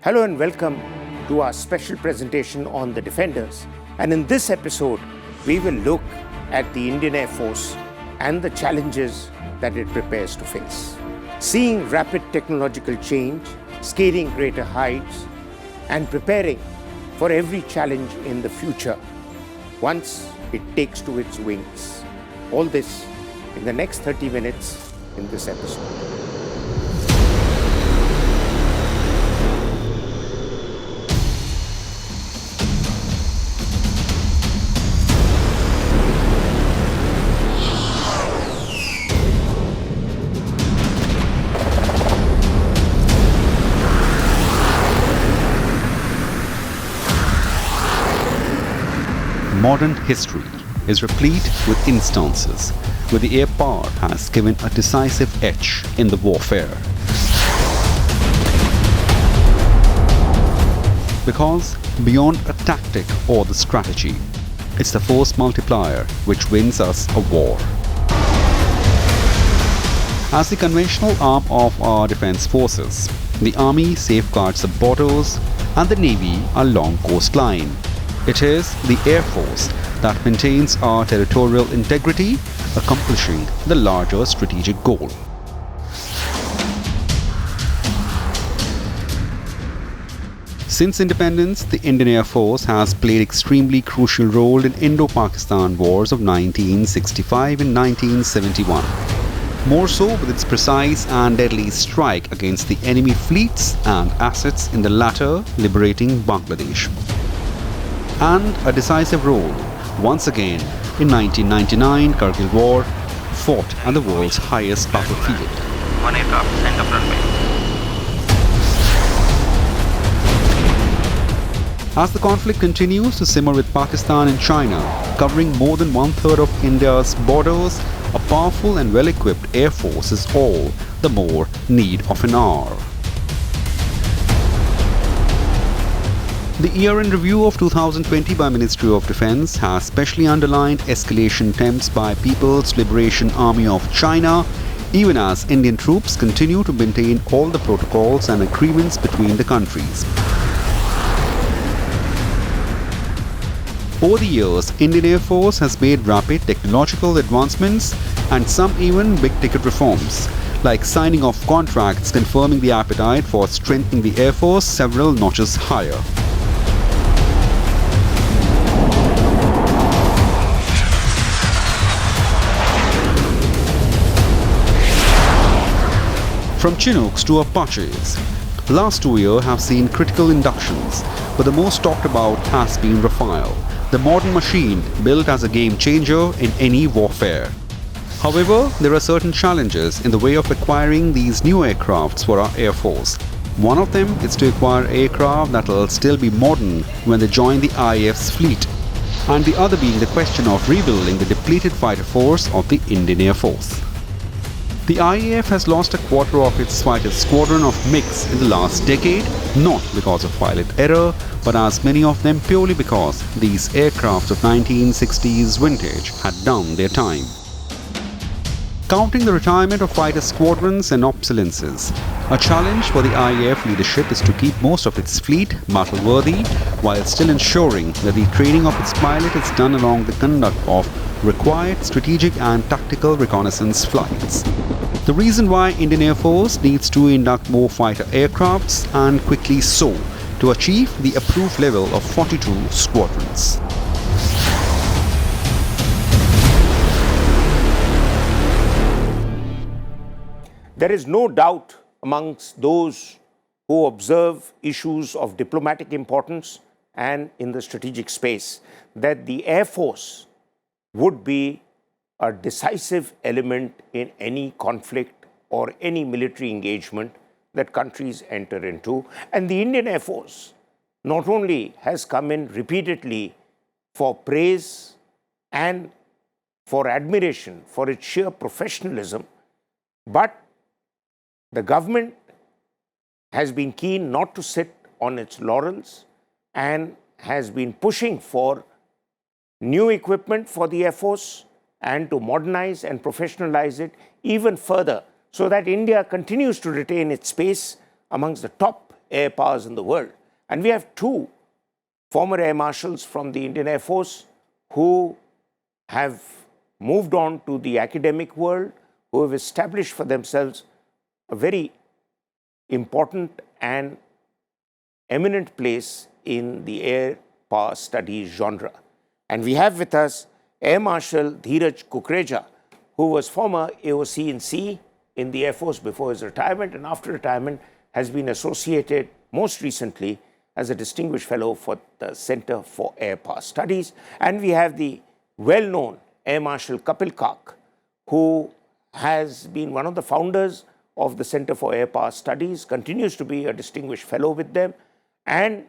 Hello and welcome to our special presentation on the Defenders. And in this episode, we will look at the Indian Air Force and the challenges that it prepares to face. Seeing rapid technological change, scaling greater heights, and preparing for every challenge in the future once it takes to its wings. All this in the next 30 minutes in this episode. Modern history is replete with instances where the air power has given a decisive edge in the warfare. Because beyond a tactic or the strategy, it's the force multiplier which wins us a war. As the conventional arm of our defense forces, the army safeguards the borders and the navy a long coastline. It is the Air Force that maintains our territorial integrity, accomplishing the larger strategic goal. Since independence, the Indian Air Force has played extremely crucial role in Indo-Pakistan wars of 1965 and 1971. More so with its precise and deadly strike against the enemy fleets and assets in the latter, liberating Bangladesh. And a decisive role, once again, in 1999 Kargil War, fought at the world's highest battlefield. One aircraft sent up runway. As the conflict continues to simmer with Pakistan and China, covering more than one-third of India's borders, a powerful and well-equipped air force is all the more need of an hour. The year-end review of 2020 by Ministry of Defence has specially underlined escalation attempts by People's Liberation Army of China, even as Indian troops continue to maintain all the protocols and agreements between the countries. Over the years, Indian Air Force has made rapid technological advancements and some even big-ticket reforms, like signing off contracts confirming the appetite for strengthening the Air Force several notches higher. From Chinooks to Apaches, last 2 years have seen critical inductions, but the most talked about has been Rafale, the modern machine built as a game changer in any warfare. However, there are certain challenges in the way of acquiring these new aircrafts for our Air Force. One of them is to acquire aircraft that will still be modern when they join the IAF's fleet, and the other being the question of rebuilding the depleted fighter force of the Indian Air Force. The IAF has lost a quarter of its fighter squadron of MiGs in the last decade, not because of pilot error, but as many of them purely because these aircraft of 1960s vintage had done their time. Counting the retirement of fighter squadrons and obsolescences, a challenge for the IAF leadership is to keep most of its fleet battle-worthy while still ensuring that the training of its pilot is done along the conduct of required strategic and tactical reconnaissance flights. The reason why Indian Air Force needs to induct more fighter aircrafts, and quickly so, to achieve the approved level of 42 squadrons. There is no doubt amongst those who observe issues of diplomatic importance and in the strategic space that the Air Force would be a decisive element in any conflict or any military engagement that countries enter into. And the Indian Air Force not only has come in repeatedly for praise and for admiration for its sheer professionalism, but the government has been keen not to sit on its laurels and has been pushing for new equipment for the Air Force and to modernize and professionalize it even further so that India continues to retain its space amongst the top air powers in the world. And we have two former air marshals from the Indian Air Force who have moved on to the academic world, who have established for themselves a very important and eminent place in the air power studies genre. And we have with us Air Marshal Dheeraj Kukreja, who was former AOC-in-C in the Air Force before his retirement, and after retirement has been associated most recently as a distinguished fellow for the Center for Air Power Studies. And we have the well-known Air Marshal Kapil Kak, who has been one of the founders of the Center for Air Power Studies, continues to be a distinguished fellow with them, and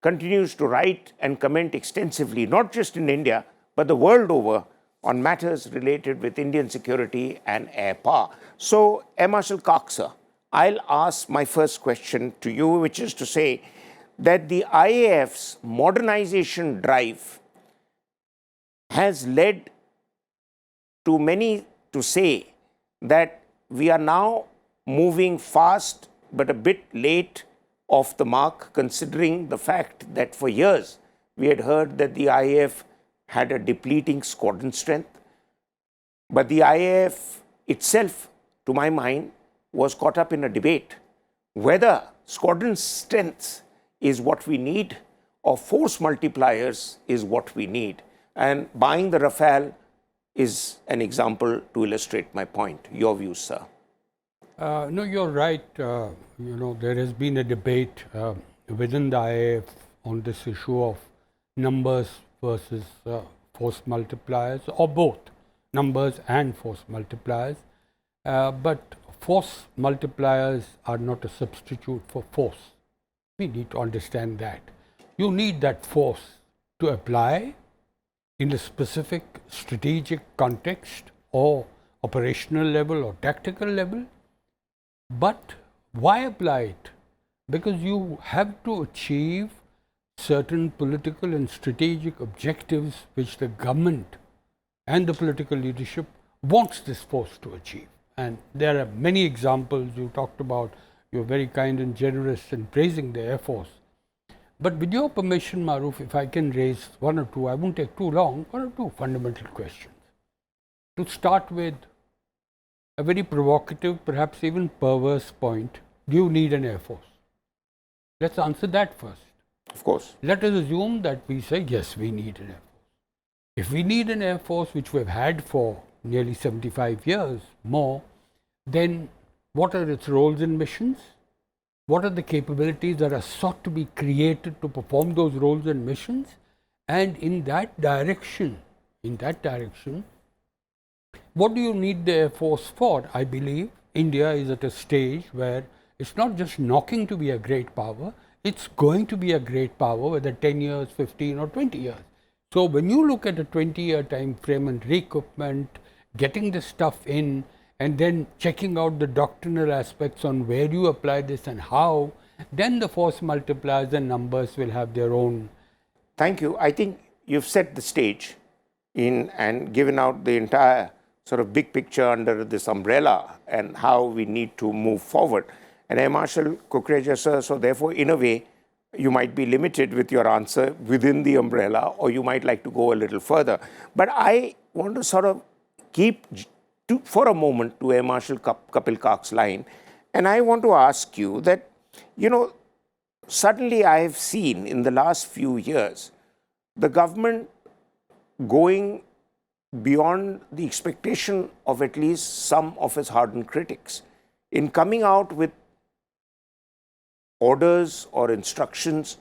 continues to write and comment extensively, not just in India, but the world over, on matters related with Indian security and air power. So, Air Marshal Kak, sir, I'll ask my first question to you, which is to say that the IAF's modernization drive has led to many to say that we are now moving fast but a bit late off the mark, considering the fact that for years we had heard that the IAF had a depleting squadron strength. But the IAF itself, to my mind, was caught up in a debate whether squadron strength is what we need or force multipliers is what we need. And buying the Rafale is an example to illustrate my point. Your views, sir. No, you're right. There has been a debate within the IAF on this issue of numbers versus force multipliers, or both numbers and force multipliers. But force multipliers are not a substitute for force. We need to understand that. You need that force to apply in a specific strategic context or operational level or tactical level. But why apply it? Because you have to achieve certain political and strategic objectives which the government and the political leadership wants this force to achieve. And there are many examples you talked about. You're very kind and generous in praising the Air Force. But with your permission, Maroof, if I can raise one or two, I won't take too long, one or two fundamental questions. To start with, a very provocative, perhaps even perverse point: do you need an Air Force? Let's answer that first. Of course. Let us assume that we say, yes, we need an Air Force. If we need an Air Force, which we've had for nearly 75 years more, then what are its roles and missions? What are the capabilities that are sought to be created to perform those roles and missions? And in that direction, what do you need the Air Force for? I believe India is at a stage where it's not just knocking to be a great power, it's going to be a great power, whether 10 years, 15 or 20 years. So when you look at a 20-year time frame and re-equipment, getting the stuff in, and then checking out the doctrinal aspects on where you apply this and how, then the force multipliers and numbers will have their own. Thank you. I think you've set the stage and given out the entire sort of big picture under this umbrella and how we need to move forward. And Air Marshal Kukreja, sir, so therefore, in a way, you might be limited with your answer within the umbrella, or you might like to go a little further. But I want to sort of keep for a moment to Air Marshal Kapil Kak's line, and I want to ask you that, suddenly I have seen in the last few years the government going beyond the expectation of at least some of its hardened critics in coming out with orders or instructions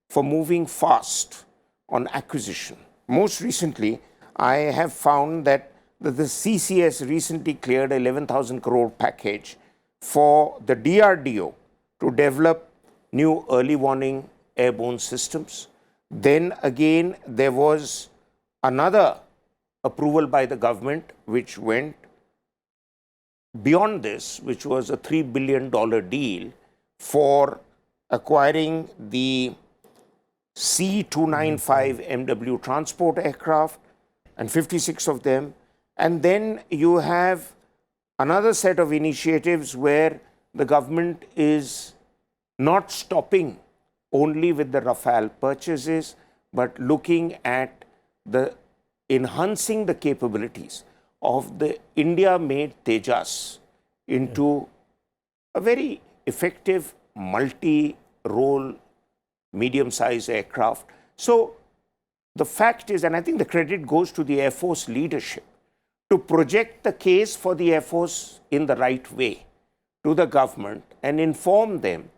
for moving fast on acquisition. Most recently, I have found that the CCS recently cleared an 11,000 crore package for the DRDO to develop new early warning airborne systems. Then again, there was another approval by the government which went beyond this, which was a $3 billion deal for acquiring the C-295 MW transport aircraft, and 56 of them. And then you have another set of initiatives where the government is not stopping only with the Rafale purchases, but looking at the enhancing the capabilities of the India-made Tejas into a very effective multi-role medium-sized aircraft. So the fact is, and I think the credit goes to the Air Force leadership, to project the case for the Air Force in the right way to the government and inform them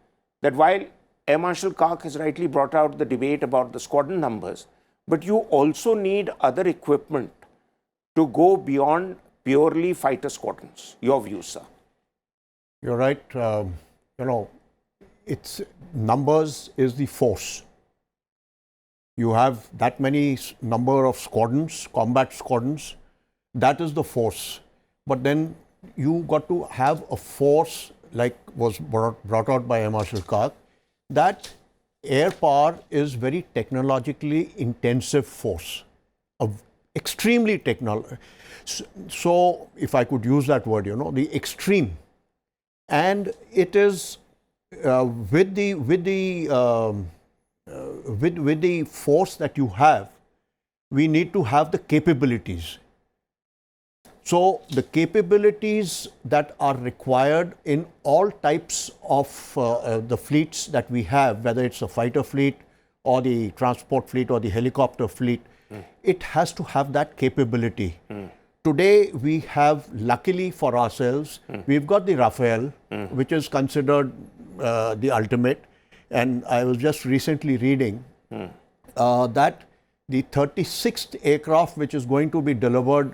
that while Air Marshal Kark has rightly brought out the debate about the squadron numbers, but you also need other equipment to go beyond purely fighter squadrons. Your view, sir? You're right. It's numbers is the force. You have that many number of squadrons, combat squadrons, that is the force. But then you got to have a force like was brought out by Marshal Kark, that air power is very technologically intensive force, extremely technological. So if I could use that word, the extreme, and it is with the force that you have, we need to have the capabilities. So the capabilities that are required in all types of the fleets that we have, whether it's a fighter fleet or the transport fleet or the helicopter fleet, it has to have that capability. Today we have, luckily for ourselves, we've got the Rafale, which is considered the ultimate. And I was just recently reading that the 36th aircraft, which is going to be delivered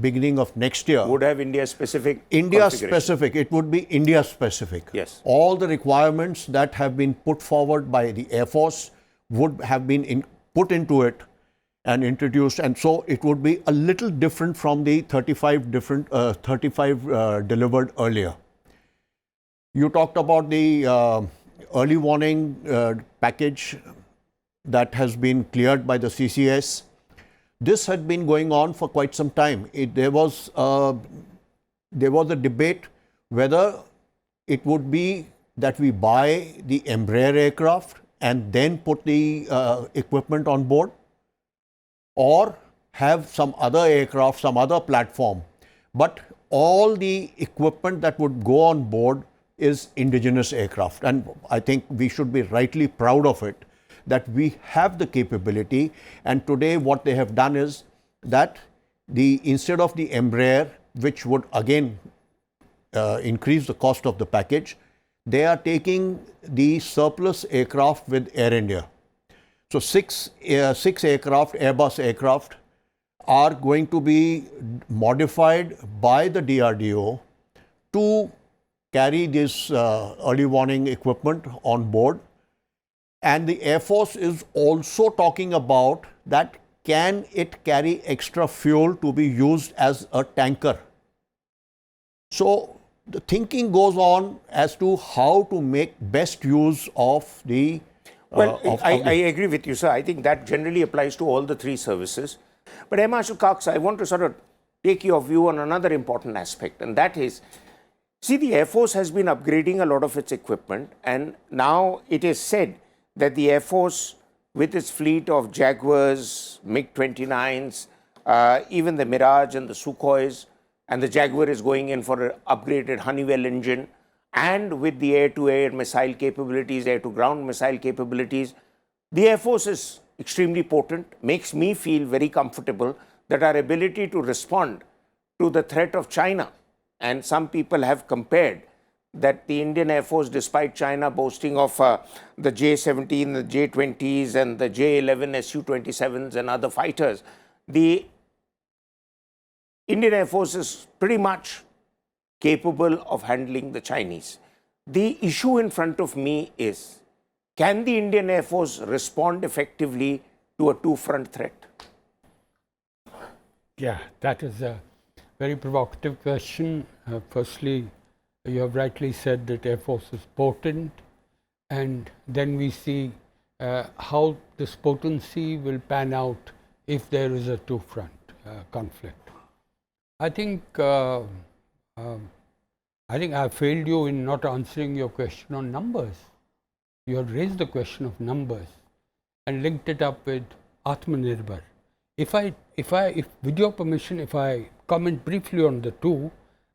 beginning of next year, would have India-specific India-specific. It would be India-specific. Yes. All the requirements that have been put forward by the Air Force would have been put into it and introduced, and so it would be a little different from the 35 delivered earlier. You talked about the early warning package that has been cleared by the CCS. This had been going on for quite some time. There was a debate whether it would be that we buy the Embraer aircraft and then put the equipment on board, or have some other aircraft, some other platform. But all the equipment that would go on board is indigenous aircraft. And I think we should be rightly proud of it, that we have the capability. And today what they have done is that instead of the Embraer, which would again increase the cost of the package, they are taking the surplus aircraft with Air India. So six aircraft, Airbus aircraft, are going to be modified by the DRDO to carry this early warning equipment on board. And the Air Force is also talking about that, can it carry extra fuel to be used as a tanker? So the thinking goes on as to how to make best use of the Well, I agree with you, sir. I think that generally applies to all the three services. But Air Marshal Kark, I want to sort of take your view on another important aspect, and that is, see, the Air Force has been upgrading a lot of its equipment, and now it is said that the Air Force, with its fleet of Jaguars, MiG-29s, even the Mirage and the Sukhois, and the Jaguar is going in for an upgraded Honeywell engine, and with the air-to-air missile capabilities, air-to-ground missile capabilities, the Air Force is extremely potent, makes me feel very comfortable that our ability to respond to the threat of China, and some people have compared that the Indian Air Force, despite China boasting of the J-17, the J-20s and the J-11 Su-27s and other fighters, the Indian Air Force is pretty much capable of handling the Chinese. The issue in front of me is, can the Indian Air Force respond effectively to a two-front threat? Yeah, that is a very provocative question. Firstly, you have rightly said that Air Force is potent, and then we see how this potency will pan out if there is a two-front conflict. I think I think I failed you in not answering your question on numbers. You had raised the question of numbers and linked it up with Atmanirbhar. If with your permission, if I comment briefly on the two,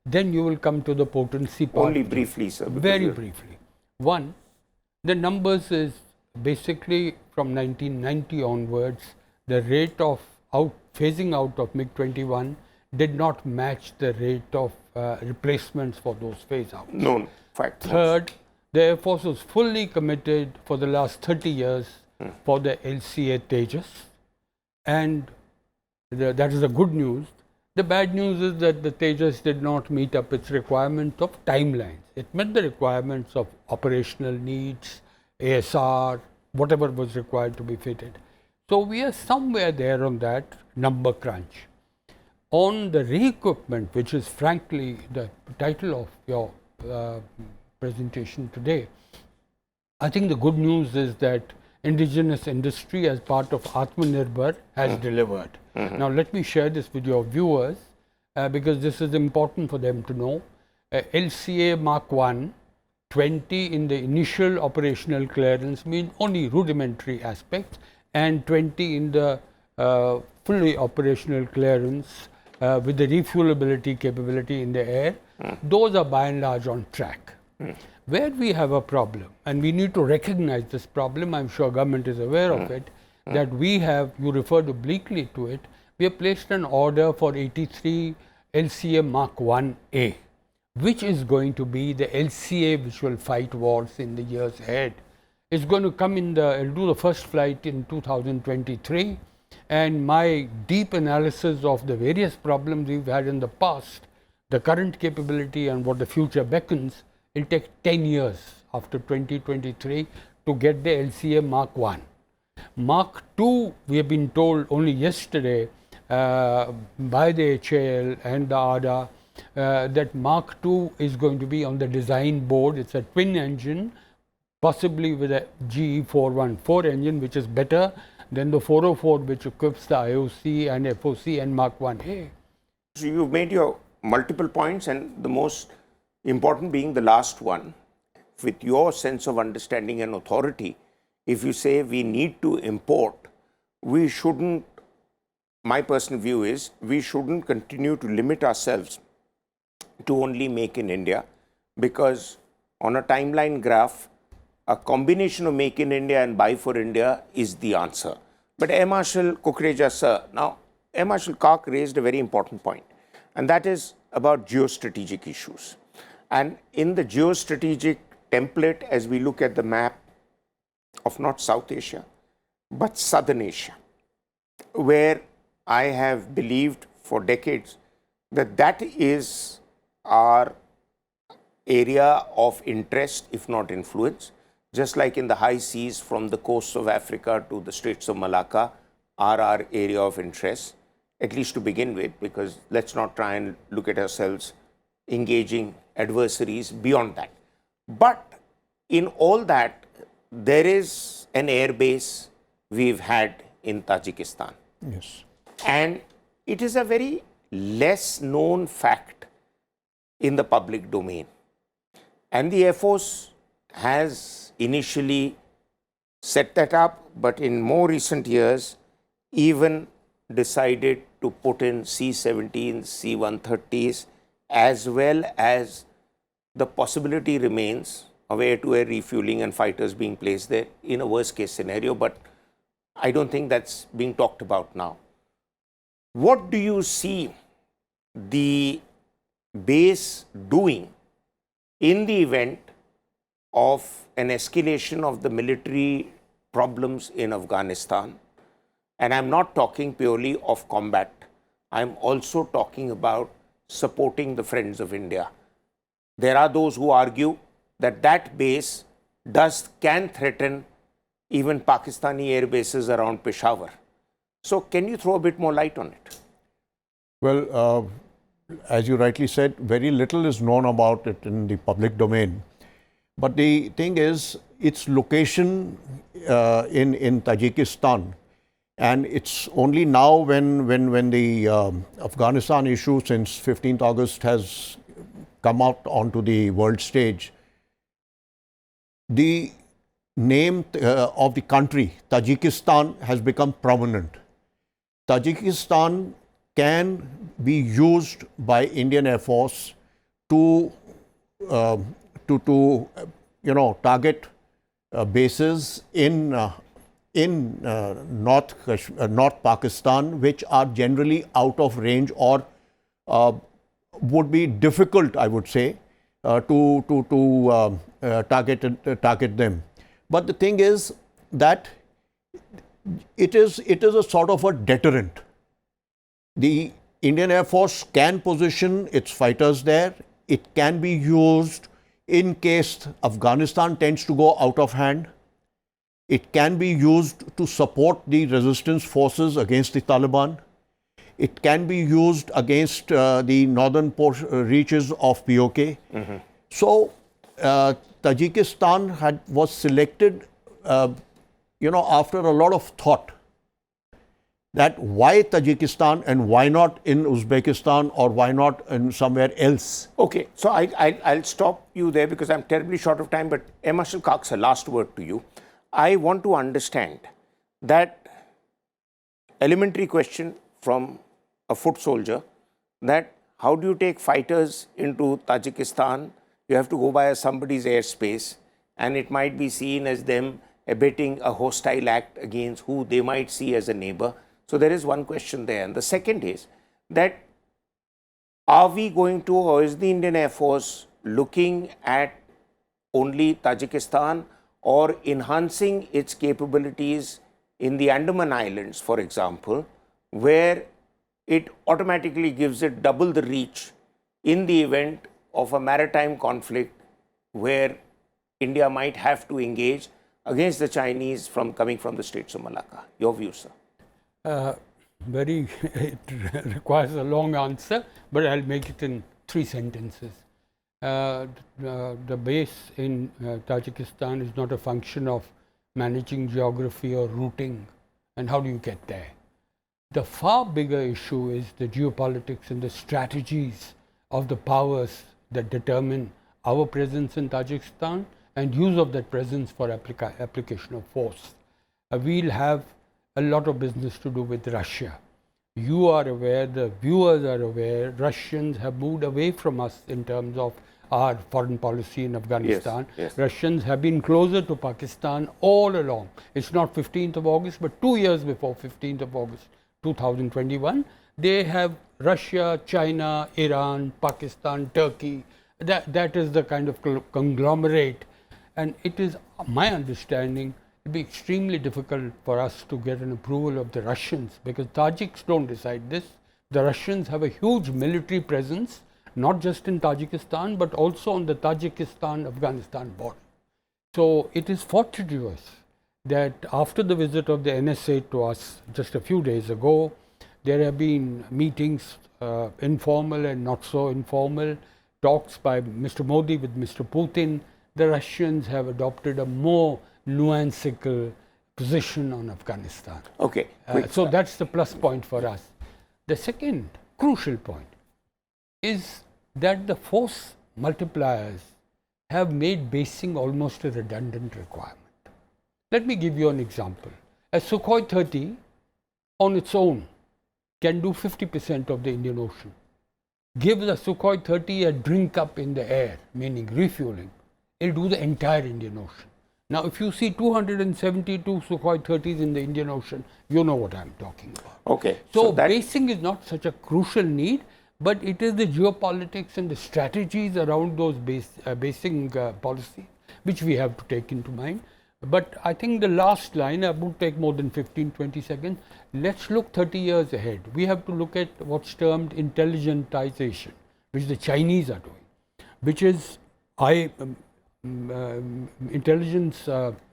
then you will come to the potency part. Only briefly, sir. Very briefly. One, the numbers is basically from 1990 onwards, the rate of phasing out of MiG-21 did not match the rate of replacements for those phase outs. No, fact. Third, the Air Force was fully committed for the last 30 years for the LCA Tejas, and that is the good news. The bad news is that the Tejas did not meet up its requirements of timelines. It met the requirements of operational needs, ASR, whatever was required to be fitted. So we are somewhere there on that number crunch. On the re-equipment, which is frankly the title of your presentation today, I think the good news is that indigenous industry as part of Atmanirbhar has delivered. Now let me share this with your viewers because this is important for them to know. LCA Mark 1, 20 in the initial operational clearance means only rudimentary aspects, and 20 in the fully operational clearance with the refuelability capability in the air. Those are by and large on track. Where we have a problem, and we need to recognize this problem, I'm sure government is aware of it, that we have, you referred obliquely to it, we have placed an order for 83 LCA Mark 1A, which is going to be the LCA which will fight wars in the years ahead. It's going to come in it'll do the first flight in 2023, and my deep analysis of the various problems we've had in the past, the current capability and what the future beckons, it'll take 10 years after 2023 to get the LCA Mark 1. Mark 2, we have been told only yesterday by the HAL and the ADA that Mark 2 is going to be on the design board. It's a twin engine, possibly with a GE 414 engine, which is better than the 404, which equips the IOC and FOC and Mark 1A. So you've made your multiple points, and the most important being the last one. With your sense of understanding and authority, if you say we need to import, we shouldn't, my personal view is, we shouldn't continue to limit ourselves to only make in India, because on a timeline graph, a combination of make in India and buy for India is the answer. But Air Marshal Kukreja, sir, now Air Marshal Kak raised a very important point, and that is about geostrategic issues. And in the geostrategic template, as we look at the map of not South Asia, but Southern Asia, where I have believed for decades that that is our area of interest, if not influence, just like in the high seas from the coasts of Africa to the Straits of Malacca are our area of interest, at least to begin with, because let's not try and look at ourselves engaging adversaries beyond that. But in all that, there is an air base we've had in Tajikistan. Yes. And it is a very less known fact in the public domain. And the Air Force has initially set that up, but in more recent years, even decided to put in C-17s, C-130s, as well as the possibility remains of air-to-air refueling and fighters being placed there in a worst-case scenario, but I don't think that's being talked about now. What do you see the base doing in the event of an escalation of the military problems in Afghanistan? And I'm not talking purely of combat. I'm also talking about supporting the friends of India. There are those who argue that that base can threaten even Pakistani air bases around Peshawar. So can you throw a bit more light on it? Well, as you rightly said, very little is known about it in the public domain. But the thing is, its location in Tajikistan, and it's only now when the Afghanistan issue since 15th August has come out onto the world stage, the name of the country, Tajikistan, has become prominent. Tajikistan can be used by Indian Air Force to target bases in North Pakistan, which are generally out of range or would be difficult, I would say, to target them. But the thing is that it is a sort of a deterrent. The Indian Air Force can position its fighters there. It can be used in case Afghanistan tends to go out of hand. It can be used to support the resistance forces against the Taliban. It can be used against the northern reaches of POK. So, Tajikistan was selected, after a lot of thought, that why Tajikistan and why not in Uzbekistan or why not in somewhere else? Okay, so I'll stop you there because I'm terribly short of time, but Marshal Cox, a last word to you. I want to understand that elementary question from a foot soldier, that how do you take fighters into Tajikistan? You have to go via somebody's airspace, and it might be seen as them abetting a hostile act against who they might see as a neighbor. So there is one question there. And the second is that are we going to, or is the Indian Air Force looking at only Tajikistan or enhancing its capabilities in the Andaman Islands, for example, where it automatically gives it double the reach in the event of a maritime conflict where India might have to engage against the Chinese coming from the Straits of Malacca? Your view, sir? It requires a long answer, but I'll make it in 3 sentences. The base in Tajikistan is not a function of managing geography or routing, and how do you get there? The far bigger issue is the geopolitics and the strategies of the powers that determine our presence in Tajikistan and use of that presence for application of force. We'll have a lot of business to do with Russia. You are aware, the viewers are aware, Russians have moved away from us in terms of our foreign policy in Afghanistan. Yes. Russians have been closer to Pakistan all along. It's not 15th of August, but 2 years before 15th of August 2021, they have Russia, China, Iran, Pakistan, Turkey. That is the kind of conglomerate. And it is my understanding it will be extremely difficult for us to get an approval of the Russians, because Tajiks don't decide this. The Russians have a huge military presence, not just in Tajikistan, but also on the Tajikistan-Afghanistan border. So it is fortuitous that after the visit of the NSA to us just a few days ago, there have been meetings, informal and not so informal, talks by Mr. Modi with Mr. Putin. The Russians have adopted a more nuancical position on Afghanistan. Okay. So that's the plus point for us. The second crucial point is that the force multipliers have made basing almost a redundant requirement. Let me give you an example. A Sukhoi 30 on its own can do 50% of the Indian Ocean. Give the Sukhoi 30 a drink up in the air, meaning refueling, it will do the entire Indian Ocean. Now, if you see 272 Sukhoi 30s in the Indian Ocean, you know what I'm talking about. Okay. So basing is not such a crucial need, but it is the geopolitics and the strategies around those basing policy which we have to take into mind. But I think the last line, I won't take more than 15-20 seconds. Let's look 30 years ahead. We have to look at what's termed intelligentization, which the Chinese are doing, which is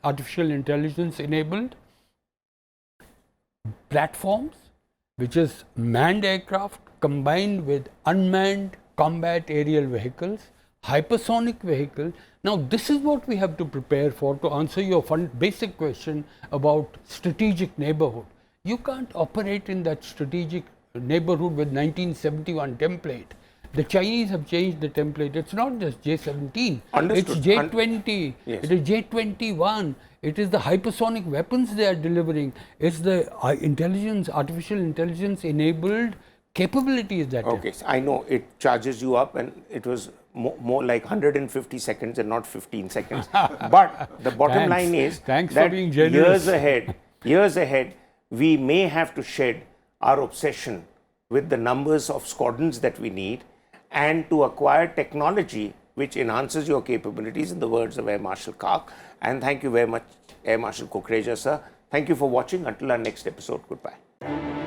artificial intelligence enabled platforms, which is manned aircraft combined with unmanned combat aerial vehicles, hypersonic vehicles. Now this is what we have to prepare for, to answer your basic question about strategic neighborhood. You can't operate in that strategic neighborhood with 1971 template. The Chinese have changed the template. It's not just J-17. Understood. It's J-20. Yes. It is J-21. It is the hypersonic weapons they are delivering. It's the intelligence, artificial intelligence enabled capabilities that Okay, so I know it charges you up, and it was more like 150 seconds and not 15 seconds. But the bottom line is Thanks that for being generous. years ahead, we may have to shed our obsession with the numbers of squadrons that we need and to acquire technology which enhances your capabilities, in the words of Air Marshal Kak. And thank you very much, Air Marshal Kukreja, sir. Thank you for watching. Until our next episode, goodbye.